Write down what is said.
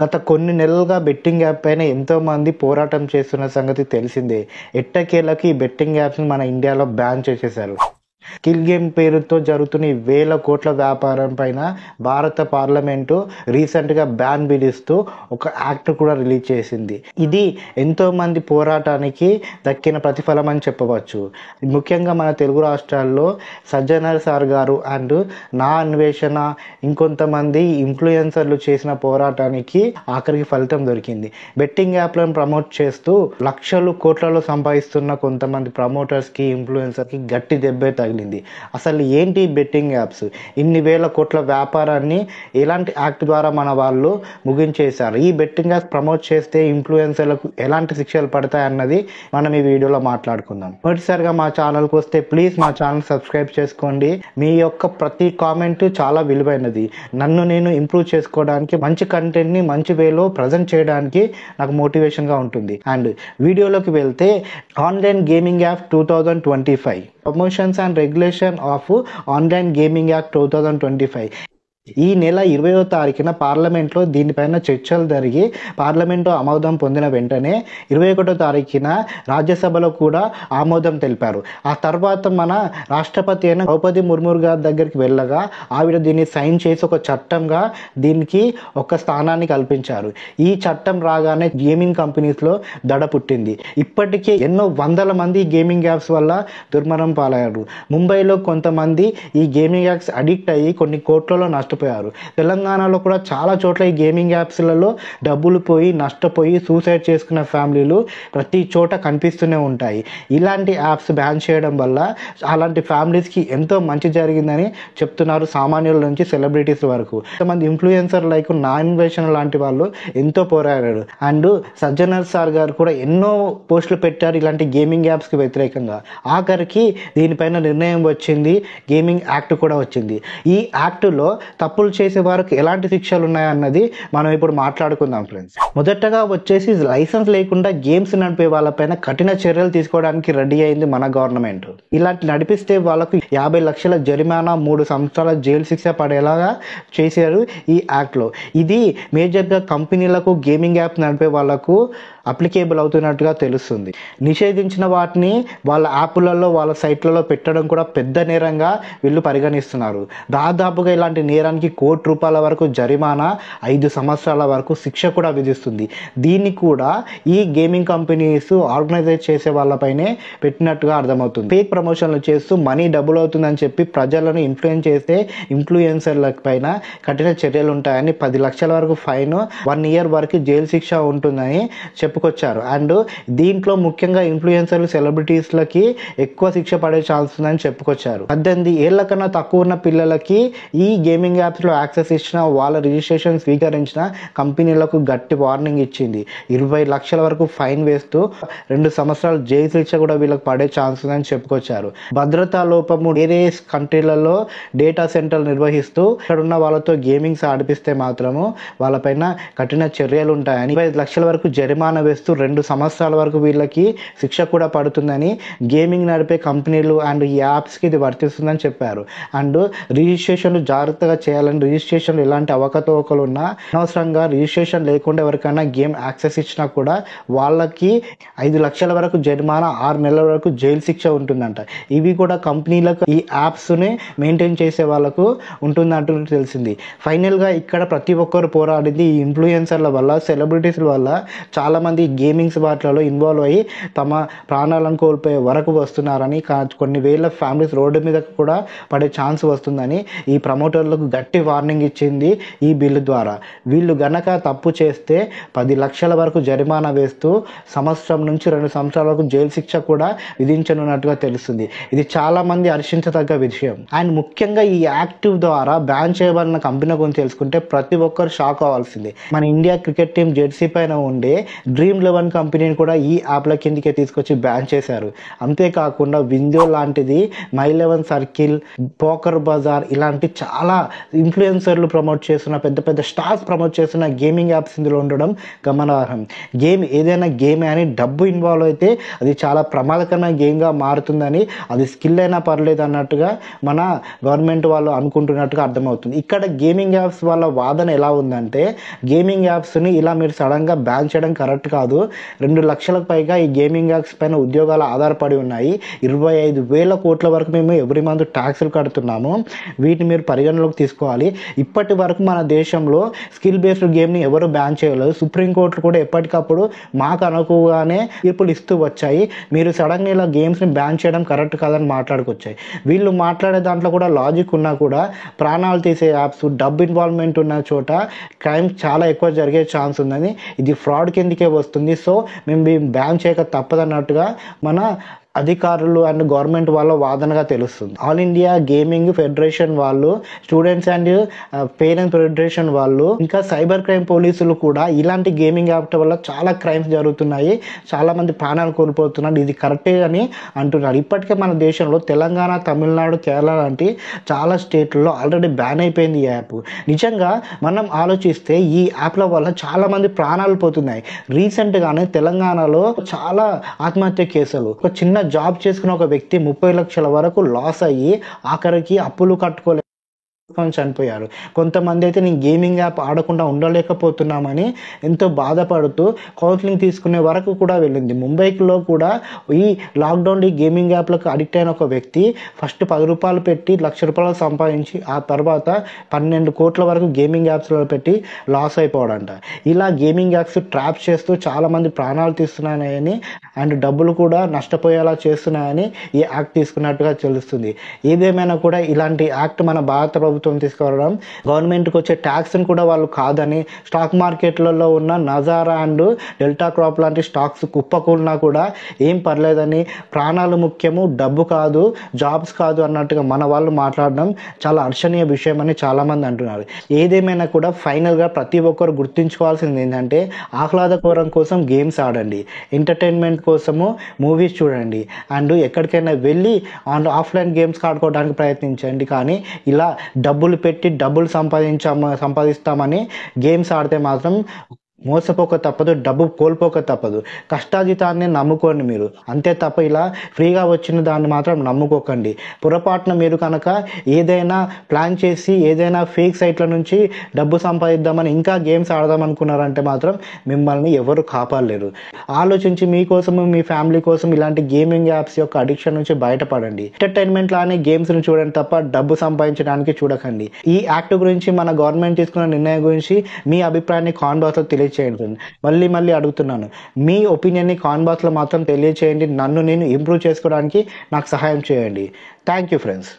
గత కొన్ని నెలలుగా బెట్టింగ్ యాప్ పైన ఎంతోమంది పోరాటం చేస్తున్న సంగతి తెలిసిందే. ఎట్టకేలకు ఈ బెట్టింగ్ యాప్స్ని మన ఇండియాలో బ్యాన్ చేసేశారు. స్కిల్ గేమ్ పేరుతో జరుగుతున్న ఈ వేల కోట్ల వ్యాపారం పైన భారత పార్లమెంటు రీసెంట్గా బ్యాన్ విధిస్తూ ఒక యాక్ట్ కూడా రిలీజ్ చేసింది. ఇది ఎంతో మంది పోరాటానికి దక్కిన ప్రతిఫలం అని చెప్పవచ్చు. ముఖ్యంగా మన తెలుగు రాష్ట్రాల్లో సజ్జనర్ సార్ గారు అండ్ నా అన్వేషణ ఇంకొంతమంది ఇన్ఫ్లుయెన్సర్లు చేసిన పోరాటానికి ఆఖరికి ఫలితం దొరికింది. బెట్టింగ్ యాప్లను ప్రమోట్ చేస్తూ లక్షలు కోట్లలో సంపాదిస్తున్న కొంతమంది ప్రమోటర్స్కి ఇన్ఫ్లుయెన్సర్కి గట్టి దెబ్బే తగిలింది. అసలు ఏంటి బెట్టింగ్ యాప్స్? ఇన్ని వేల కోట్ల వ్యాపారాన్ని ఎలాంటి యాక్ట్ ద్వారా మన వాళ్ళు ముగించేశారు? ఈ బెట్టింగ్ యాప్స్ ప్రమోట్ చేస్తే ఇన్ఫ్లుయెన్సర్లకు ఎలాంటి శిక్షలు పడతాయి అన్నది మనం ఈ వీడియోలో మాట్లాడుకుందాం. మొదటిసారిగా మా ఛానల్కి వస్తే ప్లీజ్ మా ఛానల్ సబ్స్క్రైబ్ చేసుకోండి. మీ యొక్క ప్రతి కామెంట్ చాలా విలువైనది. నన్ను నేను ఇంప్రూవ్ చేసుకోవడానికి, మంచి కంటెంట్ని మంచి వేలో ప్రజెంట్ చేయడానికి నాకు మోటివేషన్గా ఉంటుంది. అండ్ వీడియోలోకి వెళ్తే online gaming app 2025 promotions and regulation of online gaming act 2025 ఈ నెల 20వ తారీఖున పార్లమెంట్లో దీనిపైన చర్చలు జరిగి పార్లమెంటు ఆమోదం పొందిన వెంటనే 21వ తారీఖున రాజ్యసభలో కూడా ఆమోదం తెలిపారు. ఆ తర్వాత మన రాష్ట్రపతి అయిన ద్రౌపది ముర్ము గారి దగ్గరికి వెళ్ళగా ఆవిడ దీన్ని సైన్ చేసి ఒక చట్టంగా దీనికి ఒక స్థానాన్ని కల్పించారు. ఈ చట్టం రాగానే గేమింగ్ కంపెనీస్లో దడ పుట్టింది. ఇప్పటికే ఎన్నో వందల మంది గేమింగ్ యాప్స్ వల్ల దుర్మరణం పాలయ్యారు. ముంబైలో కొంతమంది ఈ గేమింగ్ యాప్స్ అడిక్ట్ అయ్యి కొన్ని కోట్లలో నష్టపోయారు. తెలంగాణలో కూడా చాలా చోట్ల ఈ గేమింగ్ యాప్స్లలో డబ్బులు పోయి నష్టపోయి సూసైడ్ చేసుకున్న ఫ్యామిలీలు ప్రతి చోట కనిపిస్తూనే ఉంటాయి. ఇలాంటి యాప్స్ బ్యాన్ చేయడం వల్ల అలాంటి ఫ్యామిలీస్కి ఎంతో మంచి జరిగిందని చెప్తున్నారు, సామాన్యుల నుంచి సెలబ్రిటీస్ వరకు. కొంతమంది ఇన్ఫ్లుయెన్సర్ లైక్ నా అన్వేషణ లాంటి వాళ్ళు ఎంతో పోరాడారు. అండ్ సజ్జనర్ సార్ గారు కూడా ఎన్నో పోస్టులు పెట్టారు ఇలాంటి గేమింగ్ యాప్స్కి వ్యతిరేకంగా. ఆఖరికి దీనిపైన నిర్ణయం వచ్చింది, గేమింగ్ యాక్ట్ కూడా వచ్చింది. ఈ యాక్టులో తప్పులు చేసే వారికి ఎలాంటి శిక్షలు ఉన్నాయన్నది మనం ఇప్పుడు మాట్లాడుకుందాం ఫ్రెండ్స్. మొదటగా వచ్చేసి లైసెన్స్ లేకుండా గేమ్స్ నడిపే వాళ్ళపైన కఠిన చర్యలు తీసుకోవడానికి రెడీ అయింది మన గవర్నమెంట్. ఇలాంటి నడిపిస్తే వాళ్ళకు 50 లక్షల జరిమానా, 3 సంవత్సరాల జైలు శిక్ష పడేలాగా చేశారు ఈ యాక్ట్లో. ఇది మేజర్గా కంపెనీలకు, గేమింగ్ యాప్ నడిపే వాళ్ళకు అప్లికేబుల్ అవుతున్నట్టుగా తెలుస్తుంది. నిషేధించిన వాటిని వాళ్ళ యాప్లలో, వాళ్ళ సైట్లలో పెట్టడం కూడా పెద్ద నేరంగా వీళ్ళు పరిగణిస్తున్నారు. దాదాపుగా ఇలాంటి నేరానికి ₹1,00,00,000 వరకు జరిమానా, 5 సంవత్సరాల వరకు శిక్ష కూడా విధిస్తుంది. దీన్ని కూడా ఈ గేమింగ్ కంపెనీస్ ఆర్గనైజ్ చేసే వాళ్ళపైనే పెట్టినట్టుగా అర్థమవుతుంది. ఫేక్ ప్రమోషన్లు చేస్తూ మనీ డబుల్ అవుతుందని చెప్పి ప్రజలను ఇన్ఫ్లుయెన్స్ చేస్తే ఇన్ఫ్లుయెన్సర్ల పైన కఠిన చర్యలు ఉంటాయని, 10 లక్షల వరకు ఫైన్, 1 ఇయర్ వరకు జైలు శిక్ష ఉంటుందని చెప్పుకొచ్చారు. అండ్ దీంట్లో ముఖ్యంగా ఇన్ఫ్లుయెన్సర్లు, సెలబ్రిటీస్లకి ఎక్కువ శిక్ష పడే ఛాన్స్ ఉందని చెప్పుకొచ్చారు. 18 ఏళ్ల కన్నా తక్కువ ఉన్న పిల్లలకి ఈ గేమింగ్ యాప్స్లో యాక్సెస్ ఇచ్చిన, వాళ్ళ రిజిస్ట్రేషన్ స్వీకరించిన కంపెనీలకు గట్టి వార్నింగ్ ఇచ్చింది. 20 లక్షల వరకు ఫైన్ వేస్తూ 2 సంవత్సరాల జైలు శిక్ష కూడా వీళ్ళకి పడే ఛాన్స్ ఉందని చెప్పుకొచ్చారు. భద్రతా లోపము, వేరే కంట్రీలలో డేటా సెంటర్లు నిర్వహిస్తూ ఇక్కడ ఉన్న వాళ్ళతో గేమింగ్స్ ఆడిపిస్తే మాత్రము వాళ్ళపైన కఠిన చర్యలు ఉంటాయని, 25 లక్షల వరకు జరిమానా వేస్తూ 2 సంవత్సరాల వరకు వీళ్ళకి శిక్ష కూడా పడుతుందని గేమింగ్ నడిపే కంపెనీలు అండ్ ఈ యాప్స్కి ఇది వర్తిస్తుందని చెప్పారు. అండ్ రిజిస్ట్రేషన్లు జాగ్రత్తగా చేయాలని, రిజిస్ట్రేషన్లు ఎలాంటి అవకతవకలు ఉన్నా అనవసరంగా రిజిస్ట్రేషన్ లేకుండా ఎవరికైనా గేమ్ యాక్సెస్ ఇచ్చినా కూడా వాళ్ళకి 5 లక్షల వరకు జరిమానా, 6 నెలల వరకు జైలు శిక్ష ఉంటుందంట. ఇవి కూడా కంపెనీలకు, ఈ యాప్స్ని మెయింటైన్ చేసే వాళ్ళకు ఉంటుందంటూ తెలిసింది. ఫైనల్గా ఇక్కడ ప్రతి ఒక్కరు పోరాడింది ఈ ఇన్ఫ్లుయెన్సర్ల వల్ల, సెలబ్రిటీస్ల వల్ల చాలామంది గేమింగ్స్ వాటిలలో ఇన్వాల్వ్ అయ్యి తమ ప్రాణాలను కోల్పోయే వరకు వస్తున్నారని, కొన్ని వేల ఫ్యామిలీస్ రోడ్డు మీద కూడా పడే ఛాన్స్ వస్తుందని ఈ ప్రమోటర్లకు గట్టి వార్నింగ్ ఇచ్చింది ఈ బిల్లు ద్వారా. వీళ్ళు గనక తప్పు చేస్తే 10 లక్షల వరకు జరిమానా వేస్తూ సంవత్సరం నుంచి 2 సంవత్సరాల వరకు జైలు శిక్ష కూడా విధించనున్నట్టుగా తెలుస్తుంది. ఇది చాలా మంది హర్షించదగ్గ విషయం. అండ్ ముఖ్యంగా ఈ యాక్టివ్ ద్వారా బ్యాన్ చేయబడిన కంపెనీ గురించి తెలుసుకుంటే ప్రతి ఒక్కరు షాక్ అవ్వాల్సిందే. మన ఇండియా క్రికెట్ టీం జెర్సీ పైన ఉండే Dream11 కంపెనీని కూడా ఈ యాప్ల కిందకే తీసుకొచ్చి బ్యాన్ చేశారు. అంతేకాకుండా వింజో లాంటిది, My11 సర్కిల్, పోకర్ బజార్ ఇలాంటి చాలా ఇన్ఫ్లుయెన్సర్లు ప్రమోట్ చేస్తున్న, పెద్ద పెద్ద స్టార్స్ ప్రమోట్ చేస్తున్న గేమింగ్ యాప్స్ ఇందులో ఉండడం గమనార్హం. గేమ్ ఏదైనా గేమే అని డబ్బు ఇన్వాల్వ్ అయితే అది చాలా ప్రమాదకరమైన గేమ్గా మారుతుందని, అది స్కిల్ అయినా పర్లేదు అన్నట్టుగా మన గవర్నమెంట్ వాళ్ళు అనుకుంటున్నట్టుగా అర్థమవుతుంది. ఇక్కడ గేమింగ్ యాప్స్ వాళ్ళ వాదన ఎలా ఉందంటే, గేమింగ్ యాప్స్ని ఇలా మీరు సడన్గా బ్యాన్ చేయడం కరెక్ట్ కాదు. 2 లక్షలకు పైగా ఈ గేమింగ్ యాప్స్ పైన ఉద్యోగాలు ఆధారపడి ఉన్నాయి. 25,000 కోట్ల వరకు మేము ఎవ్రీ మంత్ ట్యాక్సులు కడుతున్నాము. వీటిని మీరు పరిగణలోకి తీసుకోవాలి. ఇప్పటి వరకు మన దేశంలో స్కిల్ బేస్డ్ గేమ్ని ఎవరు బ్యాన్ చేయలేదు. సుప్రీంకోర్టు కూడా ఎప్పటికప్పుడు మాకు అనుకుగానే తీర్పులు ఇస్తూ వచ్చాయి. మీరు సడన్గా ఇలా గేమ్స్ని బ్యాన్ చేయడం కరెక్ట్ కాదని మాట్లాడుకొచ్చాయి. వీళ్ళు మాట్లాడే దాంట్లో కూడా లాజిక్ ఉన్నా కూడా ప్రాణాలు తీసే యాప్స్, డబ్బు ఇన్వాల్వ్మెంట్ ఉన్న చోట క్రైమ్ చాలా ఎక్కువ జరిగే ఛాన్స్ ఉందని, ఇది ఫ్రాడ్ కిందకే వస్తుంది. సో మేము బ్యాన్ చేయక తప్పదన్నట్టుగా మన అధికారులు అండ్ గవర్నమెంట్ వాళ్ళ వాదనగా తెలుస్తుంది. ఆల్ ఇండియా గేమింగ్ ఫెడరేషన్ వాళ్ళు, స్టూడెంట్స్ అండ్ పేరెంట్స్ ఫెడరేషన్ వాళ్ళు, ఇంకా సైబర్ క్రైమ్ పోలీసులు కూడా ఇలాంటి గేమింగ్ యాప్ వల్ల చాలా క్రైమ్స్ జరుగుతున్నాయి, చాలా మంది ప్రాణాలు కోల్పోతున్నారు, ఇది కరెక్టే అని అంటున్నారు. ఇప్పటికే మన దేశంలో తెలంగాణ, తమిళనాడు, కేరళ లాంటి చాలా స్టేట్లలో ఆల్రెడీ బ్యాన్ అయిపోయింది ఈ యాప్. నిజంగా మనం ఆలోచిస్తే ఈ యాప్ల వల్ల చాలా మంది ప్రాణాలు పోతున్నాయి. రీసెంట్గానే తెలంగాణలో చాలా ఆత్మహత్య కేసులు, ఒక చిన్న జాబ్ చేసుకున్న ఒక వ్యక్తి 30 లక్షల వరకు లాస్ అయ్యి ఆఖరికి అప్పులు కట్టుకోలే చనిపోయారు. కొంతమంది అయితే నేను గేమింగ్ యాప్ ఆడకుండా ఉండలేకపోతున్నామని ఎంతో బాధపడుతూ కౌన్సిలింగ్ తీసుకునే వరకు కూడా వెళ్ళింది. ముంబైలో కూడా ఈ లాక్డౌన్ ఈ గేమింగ్ యాప్లకు అడిక్ట్ అయిన ఒక వ్యక్తి ఫస్ట్ 10 రూపాయలు పెట్టి ₹1,00,000 సంపాదించి ఆ తర్వాత 12 కోట్ల వరకు గేమింగ్ యాప్స్లో పెట్టి లాస్ అయిపోవడంట. ఇలా గేమింగ్ యాప్స్ ట్రాప్ చేస్తూ చాలామంది ప్రాణాలు తీస్తున్నాయని అండ్ డబ్బులు కూడా నష్టపోయేలా చేస్తున్నాయని ఈ యాక్ట్ తీసుకున్నట్టుగా తెలుస్తుంది. ఏదేమైనా కూడా ఇలాంటి యాక్ట్ మన భారత ప్రభుత్వం తీసుకురావడం, గవర్నమెంట్కి వచ్చే ట్యాక్స్ని కూడా వాళ్ళు కాదని, స్టాక్ మార్కెట్లలో ఉన్న నజారా అండ్ డెల్టా క్రాప్ లాంటి స్టాక్స్ కుప్పకూలినా కూడా ఏం పర్లేదని, ప్రాణాలు ముఖ్యము డబ్బు కాదు, జాబ్స్ కాదు అన్నట్టుగా మన వాళ్ళు మాట్లాడడం చాలా హర్షణీయ విషయం అని చాలామంది అంటున్నారు. ఏదేమైనా కూడా ఫైనల్గా ప్రతి ఒక్కరు గుర్తుంచుకోవాల్సింది ఏంటంటే, ఆహ్లాదకరం కోసం గేమ్స్ ఆడండి, ఎంటర్టైన్మెంట్ కోసము మూవీస్ చూడండి, అండ్ ఎక్కడికైనా వెళ్ళి ఆఫ్లైన్ గేమ్స్ ఆడుకోవడానికి ప్రయత్నించండి. కానీ ఇలా డబ్బులు పెట్టి డబ్బులు సంపాదిస్తామని గేమ్స్ ఆడితే మాత్రం మోసపోక తప్పదు, డబ్బు కోల్పోక తప్పదు. కష్టాజితాన్ని నమ్ముకోండి మీరు, అంతే తప్ప ఇలా ఫ్రీగా వచ్చిన దాన్ని మాత్రం నమ్ముకోకండి. పొరపాటున మీరు కనుక ఏదైనా ప్లాన్ చేసి ఏదైనా ఫేక్ సైట్ల నుంచి డబ్బు సంపాదిద్దామని ఇంకా గేమ్స్ ఆడదాం అనుకున్నారంటే మాత్రం మిమ్మల్ని ఎవరు కాపాడలేరు. ఆలోచించి మీకోసము మీ ఫ్యామిలీ కోసం ఇలాంటి గేమింగ్ యాప్స్ యొక్క అడిక్షన్ నుంచి బయటపడండి. ఎంటర్టైన్మెంట్ లానే గేమ్స్ని చూడండి తప్ప డబ్బు సంపాదించడానికి చూడకండి. ఈ యాక్ట్ గురించి మన గవర్నమెంట్ తీసుకున్న నిర్ణయం గురించి మీ అభిప్రాయాన్ని కామెంట్ బాక్స్లో తెలియచేయండి. మళ్ళీ అడుగుతున్నాను, మీ ఒపీనియన్ని కామెంట్ బాక్స్లో మాత్రం తెలియచేయండి. నన్ను నేను ఇంప్రూవ్ చేసుకోవడానికి నాకు సహాయం చేయండి. Thank you friends.